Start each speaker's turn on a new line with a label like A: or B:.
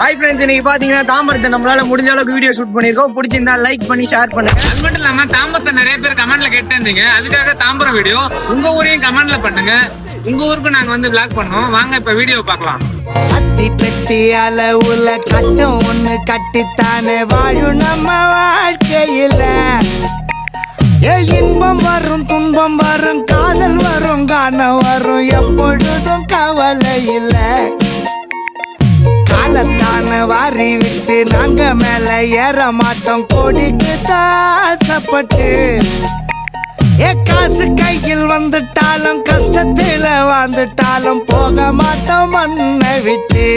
A: Hi friends, இன்னைக்கு பாத்தீங்கன்னா தாம்பரத்தை நம்மளால முடிஞ்ச அளவுக்கு வீடியோ ஷூட் பண்ணிருக்கோம். பிடிச்சிருந்தா லைக் பண்ணி ஷேர் பண்ணுங்க.
B: அது மட்டும் இல்லாம தாம்பரத்தை நிறைய பேர் கமெண்ட்ல கேட்டிருந்தீங்க, அதுக்காக தாம்பரம் வீடியோ உங்க ஊரையும் கமெண்ட்ல பண்ணுங்க. உங்க ஊருக்கு நாங்க வந்து vlog பண்ணோம். வாங்க இப்ப வீடியோ பார்க்கலாம்.
C: அத்தி பெட்டி அளவுல கட்டம் ஒண்ணு கட்டித்தானே வாழும் நம்ம வாழ்க்கையில. இன்பம் வரும் துன்பம் வரும் காதல் வரும் காணம் வரும் எப்பொழுதும் கவலை இல்ல. காலத்தான வாரி விட்டு நாங்க மேல ஏற மாட்டோம் கோடிக்கு தாசப்பட்டு. காசு கையில் வந்துட்டாலும் கஷ்டத்துல வாழ்ந்துட்டாலும் போக மாட்டோம் மண்ணை விட்டு.